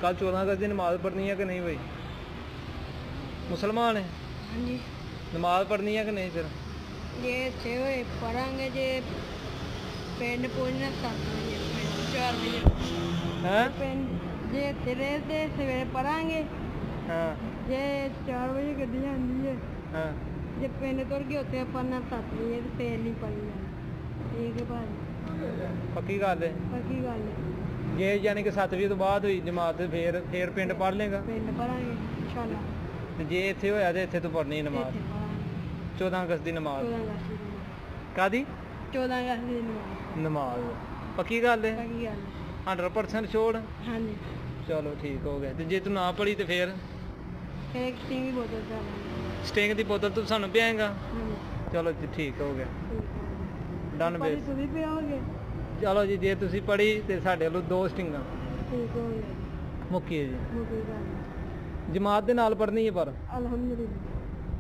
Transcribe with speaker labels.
Speaker 1: कल 14 अगस्त की नमाज पढ़नी है कि नहीं भाई? मुसलमान है?
Speaker 2: हाँ जी।
Speaker 1: नमाज पढ़नी है कि नहीं फिर?
Speaker 2: ये थे हुए पढ़ांगे जे पिंड पहुंचना 7 बजे 4 बजे
Speaker 1: हैं?
Speaker 2: पिंड जे तेरे से सवेरे पढ़ांगे।
Speaker 1: हाँ
Speaker 2: जे 4 बजे गड्डी आंदी है।
Speaker 1: हाँ
Speaker 2: जे पिंड तुर के उत्थे पढ़ना 7 बजे ते फिर नहीं पढ़नी। ठीक है भाई,
Speaker 1: पक्की गल है?
Speaker 2: पक्की गल है।
Speaker 1: जे यानी कि 7 तो बाद हुई जमात फिर पिंड पढ़ लेगा?
Speaker 2: पिंड पढ़ांगे इंशाल्लाह।
Speaker 1: ते जे इत्थे होया ते इत्थे तो पढ़नी नमाज?
Speaker 2: इत्थे पढ़ांगे
Speaker 1: 14 अगस्त की नमाज
Speaker 2: 14 अगस्त दी नमाज।
Speaker 1: कादी
Speaker 2: 14 अगस्त दी नमाज
Speaker 1: नमाज पक्की गल है?
Speaker 2: पक्की गल है।
Speaker 1: 100% छोड़?
Speaker 2: हाँ जी।
Speaker 1: चलो ठीक हो गया। ते जे तू ना पढ़ी तो फिर
Speaker 2: फिर एक स्टिंग की बोतल चल।
Speaker 1: स्टिंग की बोतल तू सानू पियाएगा?
Speaker 2: हाँ जी।
Speaker 1: चलो जी ठीक हो गया।
Speaker 2: ठीक है।
Speaker 1: डन
Speaker 2: पढ़ी
Speaker 1: बेस।
Speaker 2: तुम भी पियाओगे?
Speaker 1: चलो जी जे तुसी पढ़ी ते साडे ਵੱਲੋਂ 2 ਸਟਿੰਗਾਂ
Speaker 2: ठीक हो गया।
Speaker 1: ਮੁੱਕੀ ਹੈ ਜੀ।
Speaker 2: मुझे गल
Speaker 1: ਜਮਾਤ ਦੇ ਨਾਲ ਪੜ੍ਹਨੀ ਹੈ ਪਰ
Speaker 2: अल्हम्दुलिल्लाह।